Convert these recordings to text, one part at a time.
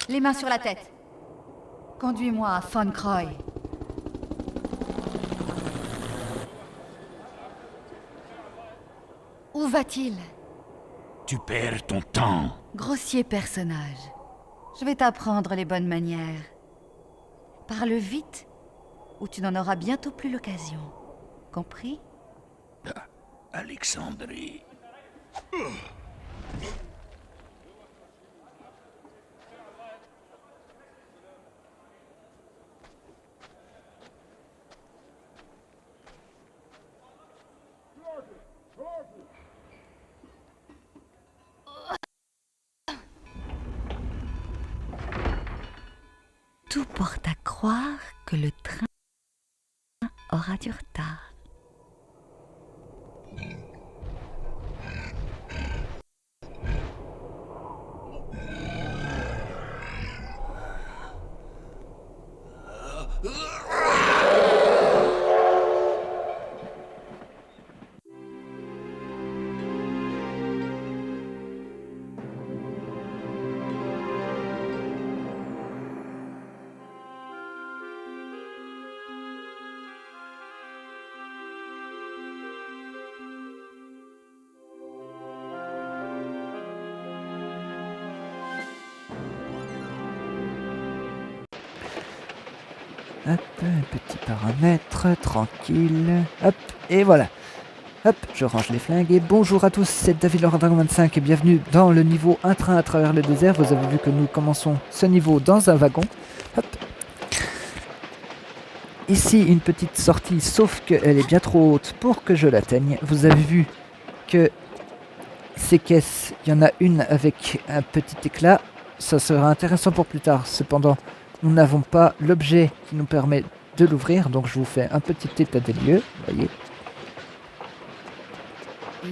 Les mains sur la tête. Conduis-moi à Von Croy. Où va-t-il? Tu perds ton temps. Grossier personnage. Je vais t'apprendre les bonnes manières. Parle vite, ou tu n'en auras bientôt plus l'occasion. Compris? Alexandrie. Tout porte à croire que le train aura du retard. Hop, un petit paramètre, tranquille. Hop, et voilà. Hop, je range les flingues et bonjour à tous, c'est David Laurent Dragon 25 et bienvenue dans le niveau Un train à travers le désert. Vous avez vu que nous commençons ce niveau dans un wagon. Hop. Ici, une petite sortie, sauf qu'elle est bien trop haute pour que je l'atteigne. Vous avez vu que ces caisses, il y en a une avec un petit éclat. Ça sera intéressant pour plus tard. Cependant, nous n'avons pas l'objet qui nous permet de l'ouvrir. Donc je vous fais un petit état des lieux. Voyez.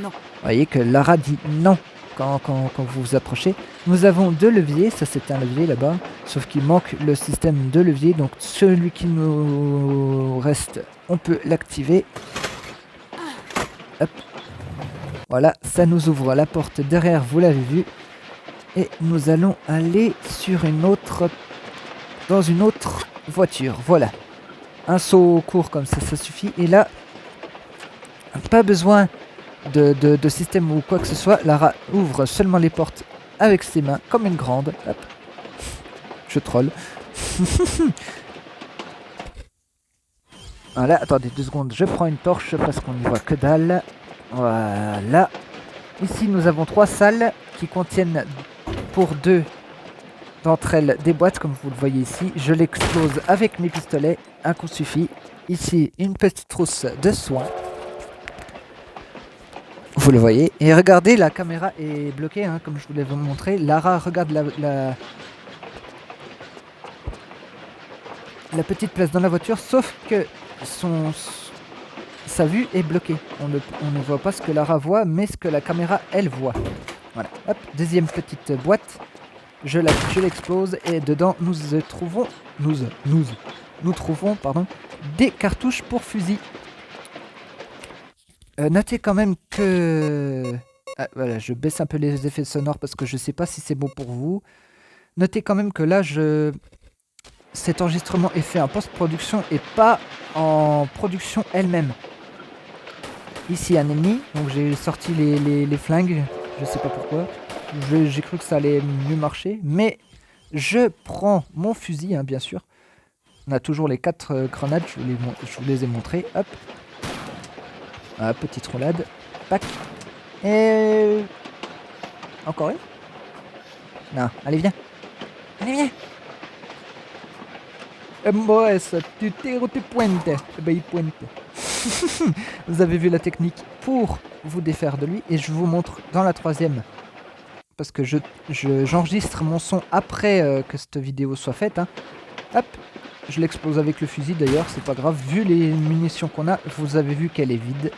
Non. Vous voyez que Lara dit non quand vous vous approchez. Nous avons deux leviers. Ça c'est un levier là-bas. Sauf qu'il manque le système de levier. Donc celui qui nous reste, on peut l'activer. Hop. Voilà, ça nous ouvre la porte derrière, vous l'avez vu. Et nous allons aller sur une autre... dans une autre voiture, voilà. Un saut court comme ça suffit. Et là, pas besoin de système ou quoi que ce soit. Lara ouvre seulement les portes avec ses mains, comme une grande. Hop. Je troll. Voilà, attendez 2 secondes, je prends une torche parce qu'on n'y voit que dalle. Voilà. Ici, nous avons 3 salles qui contiennent pour 2 d'entre elles des boîtes, comme vous le voyez ici. Je l'explose avec mes pistolets. Un coup suffit. Ici, une petite trousse de soins. Vous le voyez. Et regardez, la caméra est bloquée, hein, comme je voulais vous montrer. Lara regarde la petite place dans la voiture, sauf que sa vue est bloquée. On ne voit pas ce que Lara voit, mais ce que la caméra, elle, voit. Voilà. Hop, deuxième petite boîte. Je l'explose et dedans nous trouvons des cartouches pour fusil. Notez quand même que... Ah, voilà, je baisse un peu les effets sonores parce que je sais pas si c'est bon pour vous. Notez quand même que là, cet enregistrement est fait en post-production et pas en production elle-même. Ici un ennemi, donc j'ai sorti les flingues, je sais pas pourquoi. J'ai cru que ça allait mieux marcher, mais je prends mon fusil, hein, bien sûr. On a toujours les 4 grenades, je vous les ai montrées. Hop. Ah, petite roulade. Pac. Et... encore une? Non, allez viens. Allez viens. Moi, ça, tu tires ou tu pointes? Eh ben, il pointe. Vous avez vu la technique pour vous défaire de lui, et je vous montre dans la 3e. Parce que j'enregistre mon son après que cette vidéo soit faite. Hein. Hop, je l'explose avec le fusil d'ailleurs, c'est pas grave. Vu les munitions qu'on a, vous avez vu qu'elle est vide.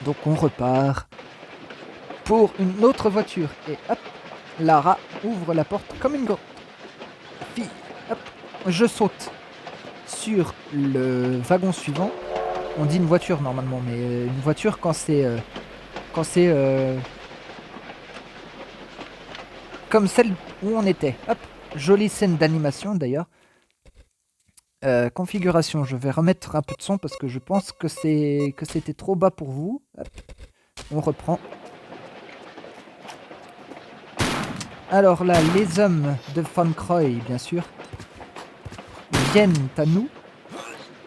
Donc on repart pour une autre voiture. Et hop, Lara ouvre la porte comme une grande fille. Hop, je saute sur le wagon suivant. On dit une voiture normalement, mais une voiture quand c'est... comme celle où on était. Hop, Jolie scène d'animation d'ailleurs. Configuration, je vais remettre un peu de son parce que je pense que c'était trop bas pour vous. Hop, on reprend. Alors là, les hommes de Van Croy, bien sûr, viennent à nous.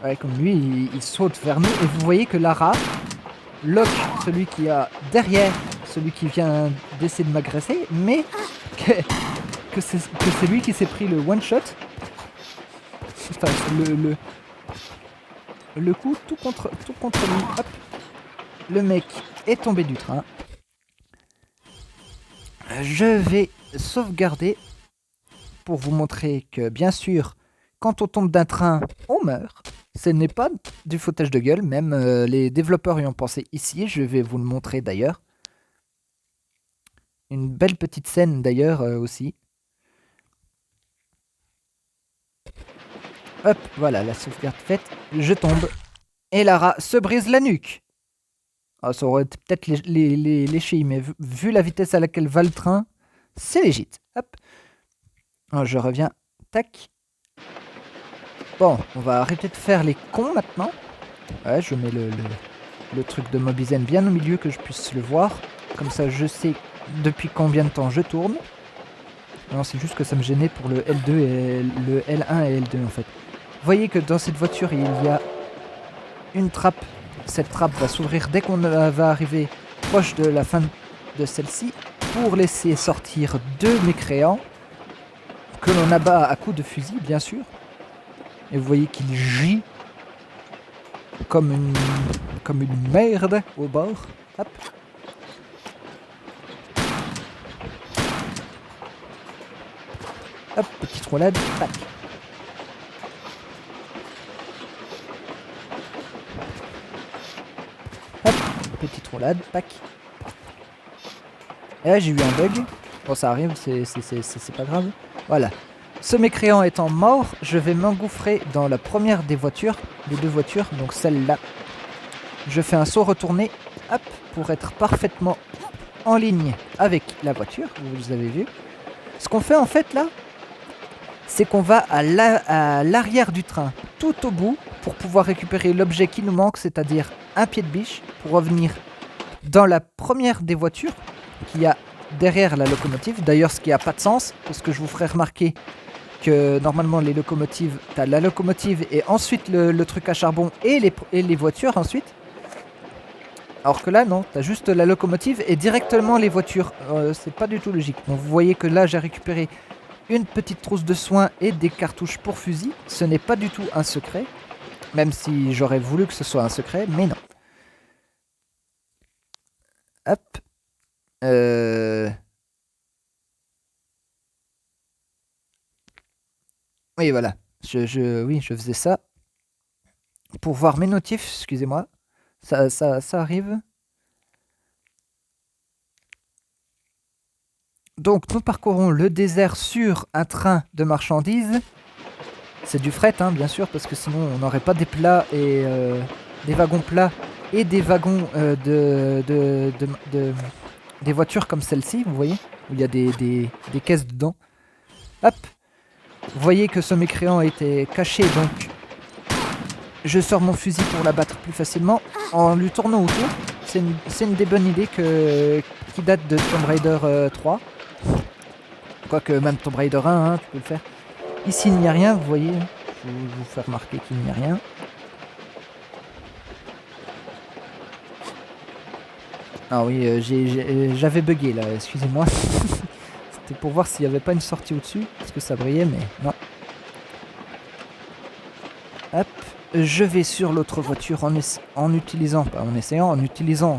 Ouais, comme lui, il saute vers nous. Et vous voyez que Lara lock celui qui a derrière, celui qui vient d'essayer de m'agresser, mais que c'est lui qui s'est pris le one-shot. Enfin, le coup tout contre lui. Hop. Le mec est tombé du train. Je vais sauvegarder pour vous montrer que, bien sûr, quand on tombe d'un train, on meurt. Ce n'est pas du foutage de gueule, même les développeurs y ont pensé ici. Je vais vous le montrer d'ailleurs. Une belle petite scène d'ailleurs aussi. Hop, voilà, la sauvegarde faite. Je tombe. Et Lara se brise la nuque. Oh, ça aurait peut-être les chevilles, mais vu la vitesse à laquelle va le train, c'est légit. Hop. Oh, je reviens. Tac. Bon, on va arrêter de faire les cons maintenant. Ouais, je mets le truc de Mobizen bien au milieu que je puisse le voir. Comme ça, je sais depuis combien de temps je tourne. Non, c'est juste que ça me gênait pour le L2 et le L1 et L2 en fait. Vous voyez que dans cette voiture, il y a une trappe. Cette trappe va s'ouvrir dès qu'on va arriver proche de la fin de celle-ci pour laisser sortir 2 mécréants que l'on abat à coups de fusil, bien sûr. Et vous voyez qu'il gît comme une merde au bord. Hop. Hop, petite roulade, tac. Hop, petite roulade, tac. Et là j'ai eu un bug. Bon ça arrive, c'est pas grave. Voilà. Ce mécréant étant mort, je vais m'engouffrer dans la première des voitures, des 2 voitures, donc celle-là. Je fais un saut retourné, hop, pour être parfaitement en ligne avec la voiture, vous avez vu. Ce qu'on fait en fait là, c'est qu'on va à l'arrière du train, tout au bout, pour pouvoir récupérer l'objet qui nous manque, c'est-à-dire un pied de biche, pour revenir dans la première des voitures, qui a derrière la locomotive. D'ailleurs, ce qui n'a pas de sens, parce que je vous ferai remarquer que normalement les locomotives, t'as la locomotive et ensuite le truc à charbon et les voitures ensuite. Alors que là, non, t'as juste la locomotive et directement les voitures. C'est pas du tout logique. Donc vous voyez que là, j'ai récupéré une petite trousse de soins et des cartouches pour fusil. Ce n'est pas du tout un secret. Même si j'aurais voulu que ce soit un secret, mais non. Hop. Oui, voilà. Oui, je faisais ça. Pour voir mes notifs, excusez-moi. Ça arrive. Donc, nous parcourons le désert sur un train de marchandises. C'est du fret, hein, bien sûr, parce que sinon on n'aurait pas des plats et des wagons plats et des wagons des voitures comme celle-ci, vous voyez, où il y a des caisses dedans. Hop. Vous voyez que ce mécréant était caché, donc je sors mon fusil pour l'abattre plus facilement en lui tournant autour. C'est une des bonnes idées qui date de Tomb Raider 3. Quoique même Tomb Raider 1, hein, tu peux le faire. Ici, il n'y a rien, vous voyez. Je vais vous faire remarquer qu'il n'y a rien. Ah oui, j'avais bugué là, excusez-moi. C'était pour voir s'il n'y avait pas une sortie au-dessus, parce que ça brillait, mais non. Hop, je vais sur l'autre voiture en utilisant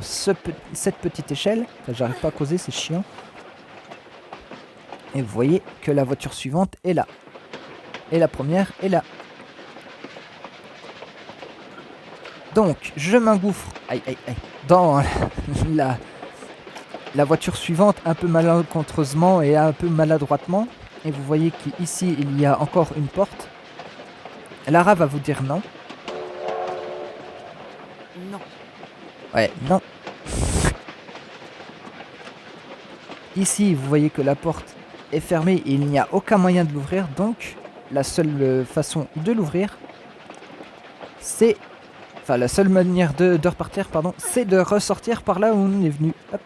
cette petite échelle. Enfin, j'arrive pas à causer, c'est chiant. Et vous voyez que la voiture suivante est là. Et la première est là. Donc, je m'engouffre dans la voiture suivante, un peu malencontreusement et un peu maladroitement. Et vous voyez qu'ici, il y a encore une porte. Lara va vous dire non. Non. Ouais, non. Ici, vous voyez que la porte est fermé et il n'y a aucun moyen de l'ouvrir. Donc, la seule façon de l'ouvrir, c'est... Enfin, la seule manière de repartir, pardon, c'est de ressortir par là où on est venu. Hop.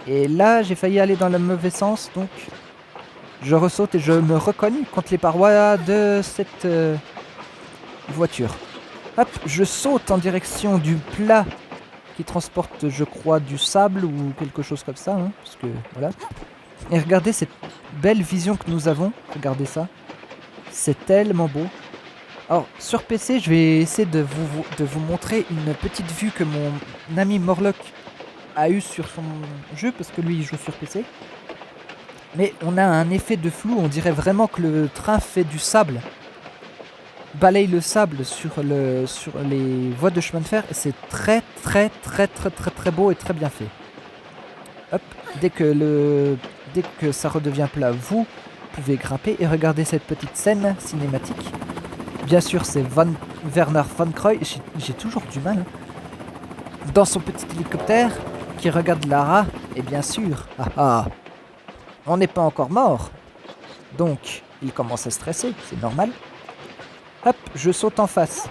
Et là, j'ai failli aller dans le mauvais sens, donc... Je ressaute et je me recogne contre les parois de cette voiture. Hop, je saute en direction du plat qui transporte, je crois, du sable ou quelque chose comme ça, hein, parce que, voilà. Et regardez cette belle vision que nous avons. Regardez ça. C'est tellement beau. Alors, sur PC, je vais essayer de vous montrer une petite vue que mon ami Morlock a eue sur son jeu, parce que lui, il joue sur PC. Mais on a un effet de flou, on dirait vraiment que le train fait du sable. Balaye le sable sur les voies de chemin de fer. Et c'est très beau et très bien fait. Hop, dès que ça redevient plat, vous pouvez grimper et regarder cette petite scène cinématique. Bien sûr, c'est Werner von Croy, j'ai toujours du mal, hein, dans son petit hélicoptère qui regarde Lara. Et bien sûr, on n'est pas encore mort. Donc, il commence à stresser, c'est normal. Hop, je saute en face.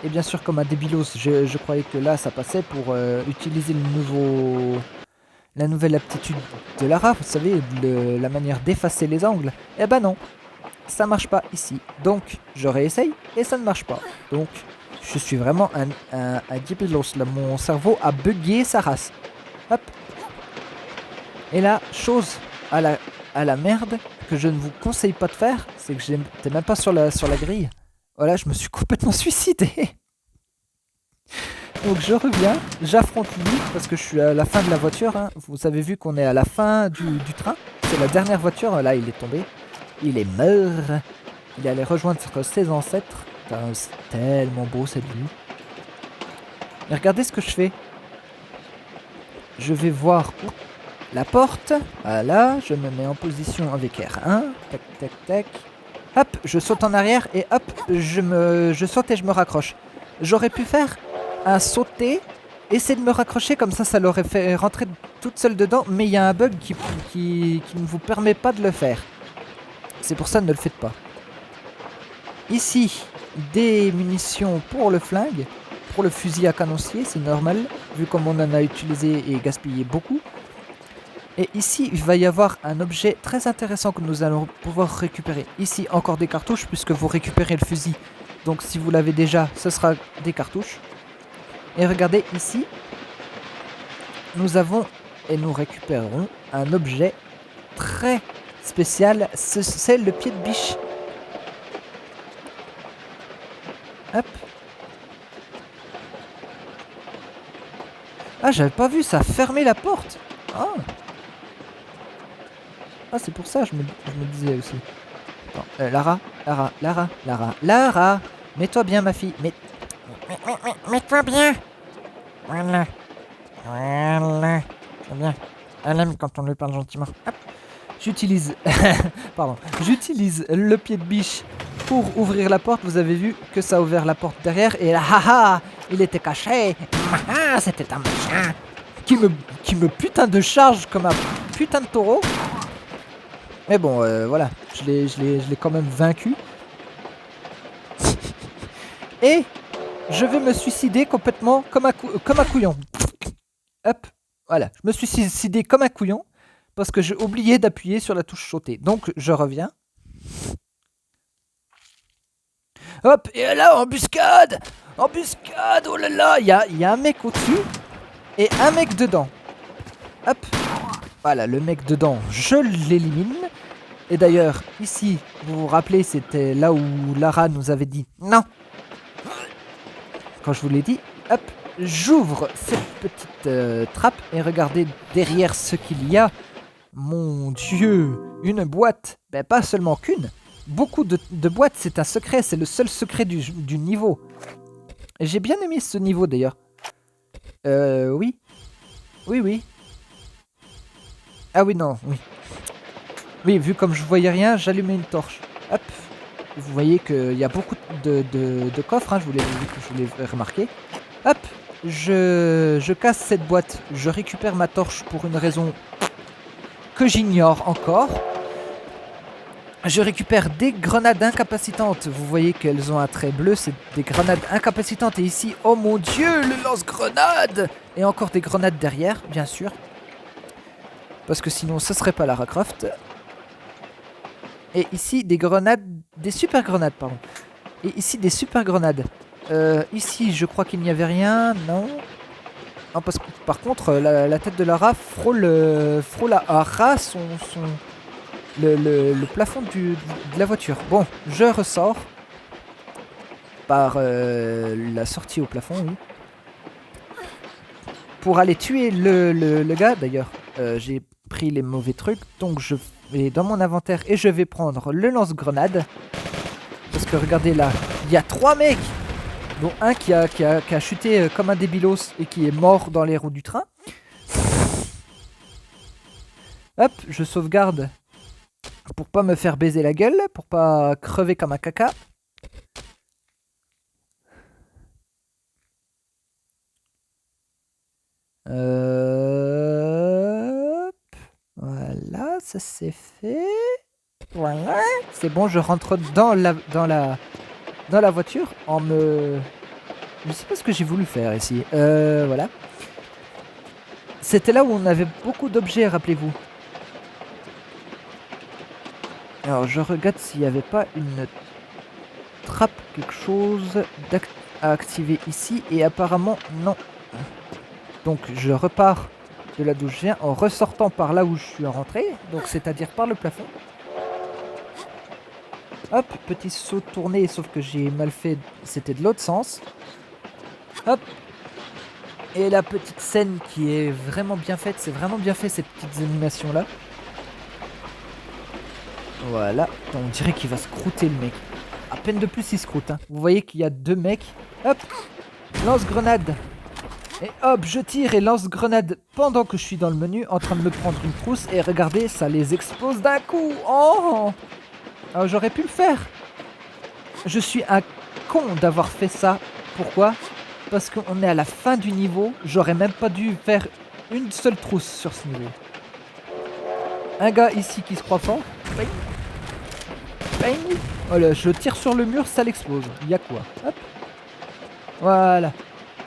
Et bien sûr, comme un débilos, je croyais que là, ça passait pour utiliser la nouvelle aptitude de Lara. Vous savez, la manière d'effacer les angles. Eh ben non, ça marche pas ici. Donc, je réessaye et ça ne marche pas. Donc, je suis vraiment un débilos. Là, mon cerveau a bugué sa race. Hop. Et là, chose à la merde que je ne vous conseille pas de faire, c'est que j'étais même pas sur la grille. Voilà, je me suis complètement suicidé. Donc je reviens, j'affronte lui parce que je suis à la fin de la voiture. Hein. Vous avez vu qu'on est à la fin du train. C'est la dernière voiture. Là, il est tombé. Il est mort. Il allait rejoindre ses ancêtres. Putain, c'est tellement beau cette vue. Et regardez ce que je fais. Je vais voir la porte. Voilà, je me mets en position avec R1. Tac, tac, tac. Hop, je saute en arrière et hop, je saute et je me raccroche. J'aurais pu faire un sauter, essayer de me raccrocher comme ça l'aurait fait rentrer toute seule dedans, mais il y a un bug qui ne vous permet pas de le faire. C'est pour ça, ne le faites pas. Ici, des munitions pour le flingue, pour le fusil à canoncier, c'est normal, vu comme on en a utilisé et gaspillé beaucoup. Et ici, il va y avoir un objet très intéressant que nous allons pouvoir récupérer. Ici, encore des cartouches, puisque vous récupérez le fusil. Donc si vous l'avez déjà, ce sera des cartouches. Et regardez ici, nous avons et nous récupérerons un objet très spécial. C'est le pied de biche. Hop. Ah, j'avais pas vu, ça a fermé la porte. Ah, c'est pour ça, je me disais aussi. Attends, Lara, mets-toi bien, ma fille. Mets-toi bien. Voilà. C'est bien. Elle aime quand on lui parle gentiment. Hop. J'utilise le pied de biche pour ouvrir la porte. Vous avez vu que ça a ouvert la porte derrière. Et là, il était caché. C'était un machin. Qui me putain de charge comme un putain de taureau. Mais bon, voilà, je l'ai quand même vaincu. Et je vais me suicider complètement comme un couillon. Hop, voilà, je me suis suicidé comme un couillon parce que j'ai oublié d'appuyer sur la touche sauter. Donc, je reviens. Hop, et là, embuscade, oh là là, il y a un mec au-dessus et un mec dedans. Hop, voilà, le mec dedans, je l'élimine. Et d'ailleurs, ici, vous vous rappelez, c'était là où Lara nous avait dit non. Quand je vous l'ai dit, hop, j'ouvre cette petite trappe et regardez derrière ce qu'il y a. Mon Dieu, une boîte. Ben pas seulement qu'une. Beaucoup de boîtes, c'est un secret, c'est le seul secret du niveau. Et j'ai bien aimé ce niveau d'ailleurs. Oui. Oui. Ah oui, non, oui. Oui, vu comme je voyais rien, j'allumais une torche. Hop. Vous voyez qu'il y a beaucoup de coffres, hein, je vous l'ai remarqué. Hop. Je casse cette boîte. Je récupère ma torche pour une raison que j'ignore encore. Je récupère des grenades incapacitantes. Vous voyez qu'elles ont un trait bleu, c'est des grenades incapacitantes. Et ici, oh mon dieu, le lance-grenade! Et encore des grenades derrière, bien sûr. Parce que sinon, ce serait pas Lara Croft. Et ici, des grenades, des super grenades, pardon. Et ici, des super grenades. Ici, je crois qu'il n'y avait rien, non. Non, parce que par contre, la tête de Lara frôle à ras le plafond de la voiture. Bon, je ressors par la sortie au plafond, oui. Pour aller tuer le gars, d'ailleurs, j'ai pris les mauvais trucs, donc je vais dans mon inventaire et je vais prendre le lance-grenade. Parce que regardez là, il y a 3 mecs, dont un qui a chuté comme un débilos et qui est mort dans les roues du train. Hop, je sauvegarde pour pas me faire baiser la gueule, pour pas crever comme un caca. Voilà, ça c'est fait. Voilà, c'est bon, je rentre dans la voiture en me... Je sais pas ce que j'ai voulu faire ici. Voilà. C'était là où on avait beaucoup d'objets, rappelez-vous. Alors je regarde s'il n'y avait pas une trappe, quelque chose à activer ici. Et apparemment non. Donc je repars de là d'où je viens en ressortant par là où je suis rentré. Donc c'est-à-dire par le plafond. Hop, petit saut tourné, sauf que j'ai mal fait, c'était de l'autre sens. Hop. Et la petite scène qui est vraiment bien faite, c'est vraiment bien fait ces petites animations là. Voilà, on dirait qu'il va se croûter le mec. À peine de plus il se croûte, hein. Vous voyez qu'il y a 2 mecs. Hop, lance-grenade. Et hop, je tire et lance-grenade pendant que je suis dans le menu en train de me prendre une trousse. Et regardez, ça les explose d'un coup. Oh! Alors, j'aurais pu le faire. Je suis un con d'avoir fait ça. Pourquoi? Parce qu'on est à la fin du niveau. J'aurais même pas dû faire une seule trousse sur ce niveau. Un gars ici qui se croit fort. Bang. Bang. Voilà, je tire sur le mur, ça l'explose. Il y a quoi? Hop. Voilà.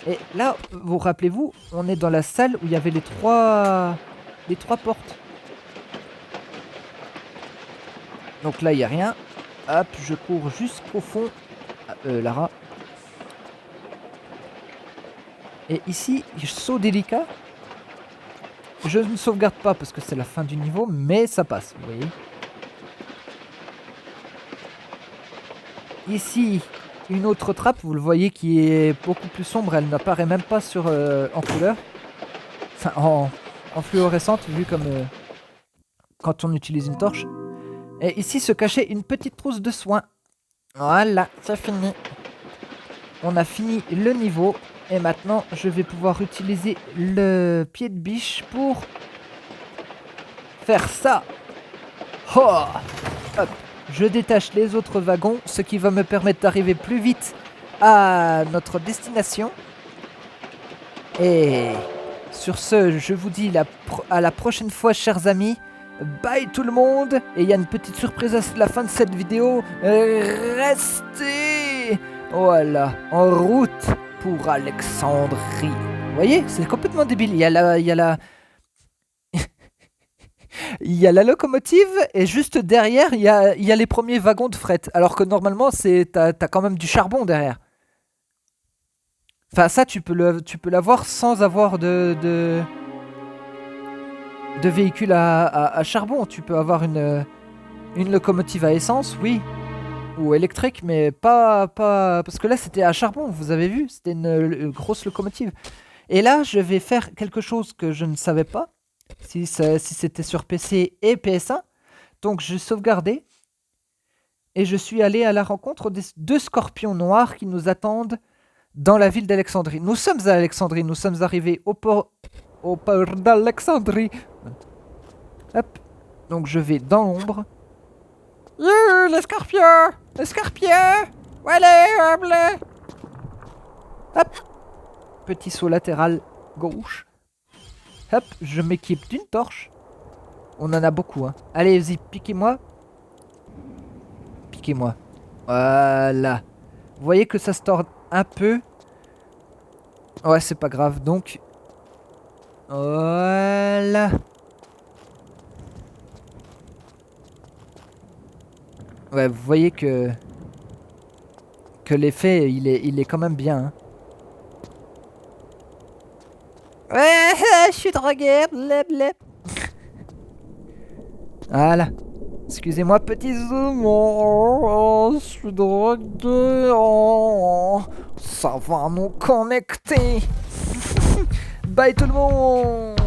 Et là, vous rappelez-vous, on est dans la salle où il y avait les trois portes. Donc là, il n'y a rien. Hop, je cours jusqu'au fond. Lara. Et ici, saut délicat. Je ne sauvegarde pas parce que c'est la fin du niveau, mais ça passe, vous voyez. Ici, une autre trappe, vous le voyez, qui est beaucoup plus sombre. Elle n'apparaît même pas sur, en couleur. Enfin, en fluorescente, vu comme quand on utilise une torche. Et ici se cachait une petite trousse de soins. Voilà, c'est fini. On a fini le niveau. Et maintenant, je vais pouvoir utiliser le pied de biche pour faire ça. Oh! Hop. Je détache les autres wagons, ce qui va me permettre d'arriver plus vite à notre destination. Et sur ce, je vous dis à la prochaine fois, chers amis. Bye tout le monde. Et il y a une petite surprise à la fin de cette vidéo. Restez, voilà, en route pour Alexandrie. Vous voyez, c'est complètement débile. Il y a il y a la locomotive et juste derrière, il y a les premiers wagons de fret. Alors que normalement, t'as quand même du charbon derrière. Enfin, ça, tu peux l'avoir sans avoir de véhicule à charbon. Tu peux avoir une locomotive à essence, oui. Ou électrique, mais pas... Parce que là, c'était à charbon, vous avez vu. C'était une grosse locomotive. Et là, je vais faire quelque chose que je ne savais pas. Si c'était sur PC et PS1. Donc, je sauvegardais. Et je suis allé à la rencontre des 2 scorpions noirs qui nous attendent dans la ville d'Alexandrie. Nous sommes à Alexandrie. Nous sommes arrivés au port d'Alexandrie. Hop. Donc, je vais dans l'ombre. Youhou, les scorpions! Les scorpions! Allez, bleu! Hop. Petit saut latéral gauche. Hop, je m'équipe d'une torche. On en a beaucoup, hein. Allez-y, piquez-moi. expliquez-moi. Voilà. Vous voyez que ça se tord un peu. Ouais, c'est pas grave. Donc, voilà. Ouais, vous voyez que l'effet, il est quand même bien. Hein. Ouais, je suis drogué, blé. Voilà. Excusez-moi, petit zoom. Oh, je suis drogué. Oh, ça va nous connecter. Bye tout le monde.